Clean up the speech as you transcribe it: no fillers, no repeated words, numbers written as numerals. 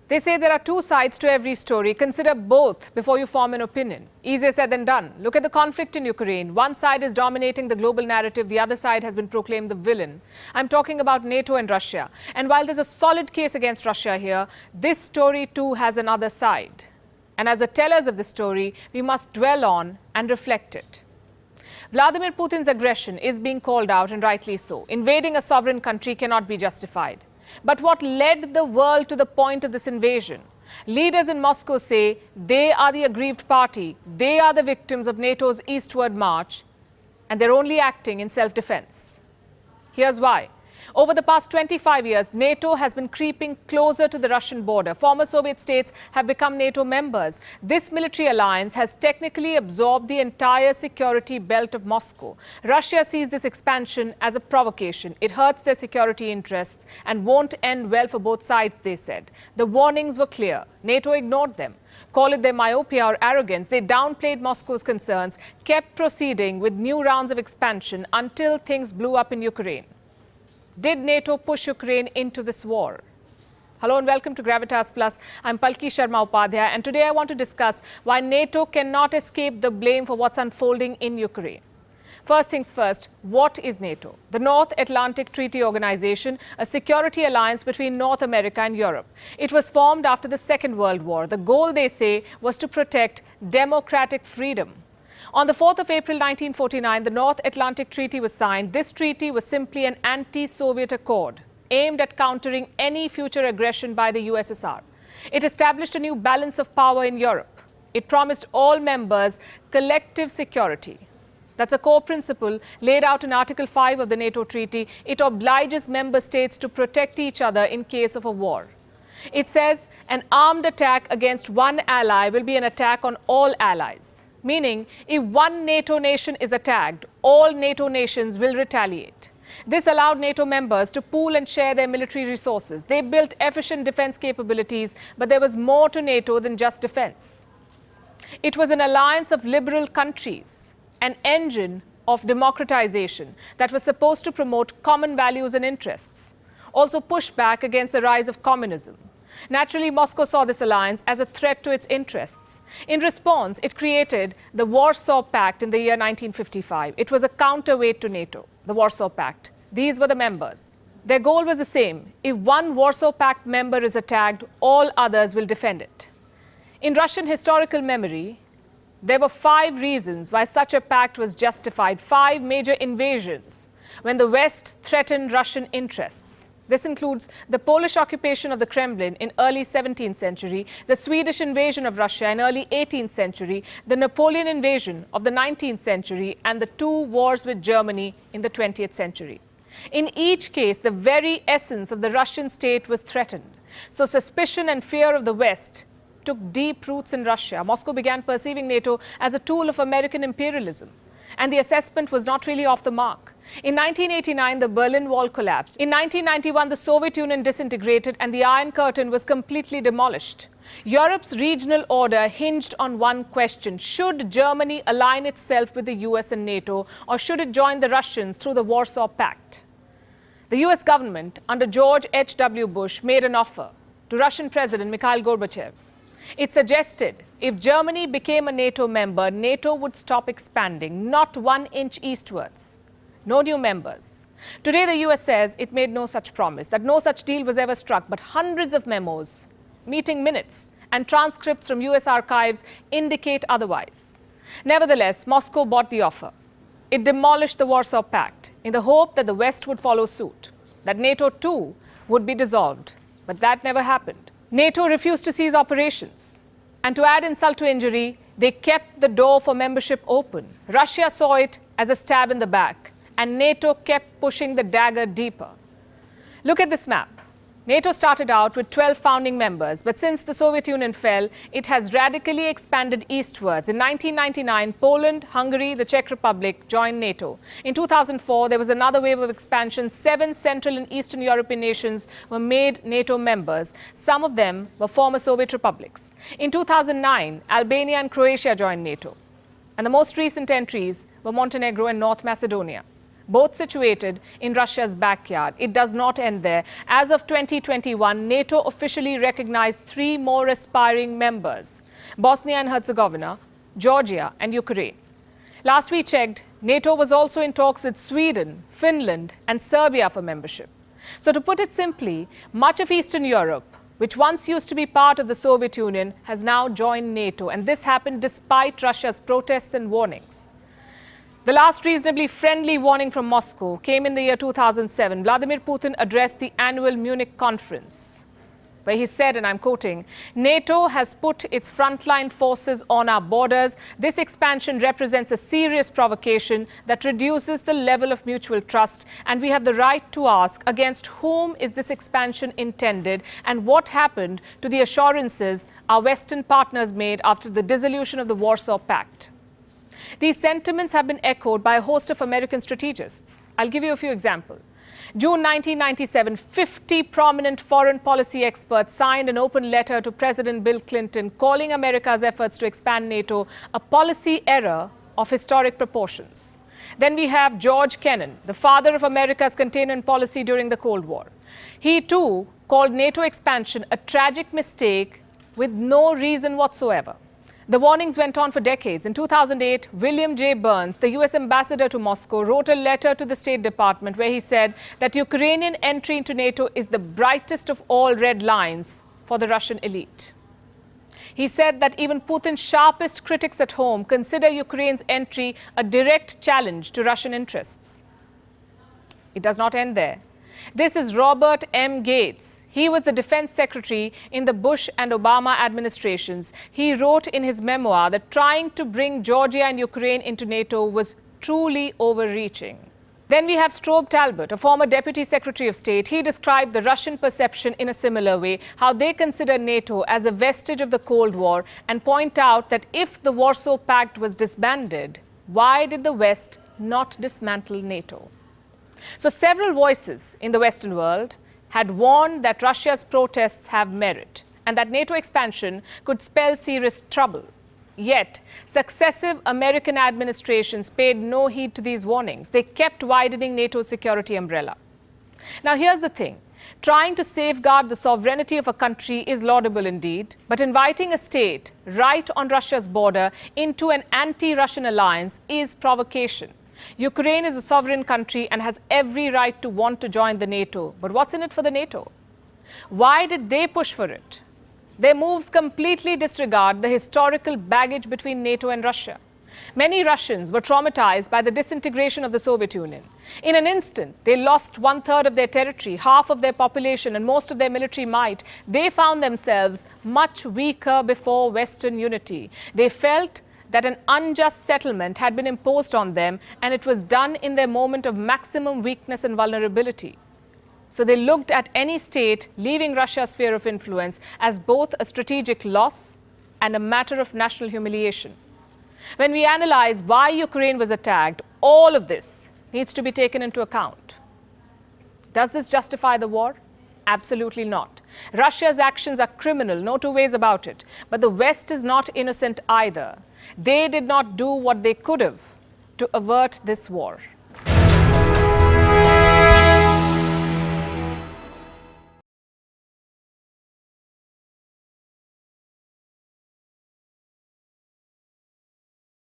They say there are two sides to every story. Consider both before you form an opinion. Easier said than done. Look at the conflict in Ukraine. One side is dominating the global narrative. The other side has been proclaimed the villain. I'm talking about NATO and Russia. And while there's a solid case against Russia here, this story too has another side. And as the tellers of the story, we must dwell on and reflect it. Vladimir Putin's aggression is being called out, and rightly so. Invading a sovereign country cannot be justified. But what led the world to the point of this invasion? Leaders in Moscow say they are the aggrieved party. They are the victims of NATO's eastward march, and they're only acting in self-defense. Here's why. Over the past 25 years, NATO has been creeping closer to the Russian border. Former Soviet states have become NATO members. This military alliance has technically absorbed the entire security belt of Moscow. Russia sees this expansion as a provocation. It hurts their security interests and won't end well for both sides, they said. The warnings were clear. NATO ignored them. Call it their myopia or arrogance. They downplayed Moscow's concerns, kept proceeding with new rounds of expansion until things blew up in Ukraine. Did NATO push Ukraine into this war? Hello and welcome to Gravitas Plus. I'm Palki Sharma Upadhyay, and today I want to discuss why NATO cannot escape the blame for what's unfolding in Ukraine. First things first, what is NATO? The North Atlantic Treaty Organization, a security alliance between North America and Europe. It was formed after the Second World War. The goal, they say, was to protect democratic freedom. On the 4th of April 1949, the North Atlantic Treaty was signed. This treaty was simply an anti-Soviet accord aimed at countering any future aggression by the USSR. It established a new balance of power in Europe. It promised all members collective security. That's a core principle laid out in Article 5 of the NATO Treaty. It obliges member states to protect each other in case of a war. It says an armed attack against one ally will be an attack on all allies. Meaning, if one NATO nation is attacked, all NATO nations will retaliate. This allowed NATO members to pool and share their military resources. They built efficient defense capabilities, but there was more to NATO than just defense. It was an alliance of liberal countries, an engine of democratization that was supposed to promote common values and interests, also push back against the rise of communism. Naturally, Moscow saw this alliance as a threat to its interests. In response, it created the Warsaw Pact in the year 1955. It was a counterweight to NATO, the Warsaw Pact. These were the members. Their goal was the same. If one Warsaw Pact member is attacked, all others will defend it. In Russian historical memory, there were 5 reasons why such a pact was justified, 5 major invasions when the West threatened Russian interests. This includes the Polish occupation of the Kremlin in early 17th century, the Swedish invasion of Russia in early 18th century, the Napoleon invasion of the 19th century, and the 2 wars with Germany in the 20th century. In each case, the very essence of the Russian state was threatened. So suspicion and fear of the West took deep roots in Russia. Moscow began perceiving NATO as a tool of American imperialism. And the assessment was not really off the mark. In 1989, the Berlin Wall collapsed. In 1991, the Soviet Union disintegrated and the Iron Curtain was completely demolished. Europe's regional order hinged on one question. Should Germany align itself with the US and NATO, or should it join the Russians through the Warsaw Pact? The US government, under George H.W. Bush, made an offer to Russian President Mikhail Gorbachev. It suggested if Germany became a NATO member, NATO would stop expanding, not 1 inch eastwards. No new members. Today, the US says it made no such promise, that no such deal was ever struck, but hundreds of memos, meeting minutes, and transcripts from US archives indicate otherwise. Nevertheless, Moscow bought the offer. It demolished the Warsaw Pact in the hope that the West would follow suit, that NATO too would be dissolved. But that never happened. NATO refused to cease operations. And to add insult to injury, they kept the door for membership open. Russia saw it as a stab in the back, and NATO kept pushing the dagger deeper. Look at this map. NATO started out with 12 founding members, but since the Soviet Union fell, it has radically expanded eastwards. In 1999, Poland, Hungary, the Czech Republic joined NATO. In 2004, there was another wave of expansion. 7 Central and Eastern European nations were made NATO members. Some of them were former Soviet republics. In 2009, Albania and Croatia joined NATO. And the most recent entries were Montenegro and North Macedonia. both situated in Russia's backyard. It does not end there. As of 2021, NATO officially recognized 3 more aspiring members: Bosnia and Herzegovina, Georgia, and Ukraine. Last we checked, NATO was also in talks with Sweden, Finland, and Serbia for membership. So to put it simply, much of Eastern Europe, which once used to be part of the Soviet Union, has now joined NATO, and this happened despite Russia's protests and warnings. The last reasonably friendly warning from Moscow came in the year 2007. Vladimir Putin addressed the annual Munich conference, where he said, and I'm quoting, "NATO has put its frontline forces on our borders. This expansion represents a serious provocation that reduces the level of mutual trust, and we have the right to ask, against whom is this expansion intended, and what happened to the assurances our Western partners made after the dissolution of the Warsaw Pact?" These sentiments have been echoed by a host of American strategists. I'll give you a few examples. June 1997, 50 prominent foreign policy experts signed an open letter to President Bill Clinton calling America's efforts to expand NATO a policy error of historic proportions. Then we have George Kennan, the father of America's containment policy during the Cold War. He too called NATO expansion a tragic mistake with no reason whatsoever. The warnings went on for decades. In 2008, William J. Burns, the US ambassador to Moscow, wrote a letter to the State Department where he said that Ukrainian entry into NATO is the brightest of all red lines for the Russian elite. He said that even Putin's sharpest critics at home consider Ukraine's entry a direct challenge to Russian interests. It does not end there. This is Robert M. Gates. He was the defense secretary in the Bush and Obama administrations. He wrote in his memoir that trying to bring Georgia and Ukraine into NATO was truly overreaching. Then we have Strobe Talbot, a former deputy secretary of state. He described the Russian perception in a similar way, how they consider NATO as a vestige of the Cold War, and point out that if the Warsaw Pact was disbanded, why did the West not dismantle NATO? So several voices in the Western world had warned that Russia's protests have merit and that NATO expansion could spell serious trouble. Yet, successive American administrations paid no heed to these warnings. They kept widening NATO's security umbrella. Now, here's the thing. Trying to safeguard the sovereignty of a country is laudable indeed, but inviting a state right on Russia's border into an anti-Russian alliance is provocation. Ukraine is a sovereign country and has every right to want to join the NATO. But what's in it for the NATO? Why did they push for it? Their moves completely disregard the historical baggage between NATO and Russia. Many Russians were traumatized by the disintegration of the Soviet Union. In an instant, they lost 1/3 of their territory, half of their population, and most of their military might. They found themselves much weaker before Western unity. They felt that an unjust settlement had been imposed on them, and it was done in their moment of maximum weakness and vulnerability. So they looked at any state leaving Russia's sphere of influence as both a strategic loss and a matter of national humiliation. When we analyze why Ukraine was attacked, all of this needs to be taken into account. Does this justify the war? Absolutely not. Russia's actions are criminal, no two ways about it. But the West is not innocent either. They did not do what they could have to avert this war.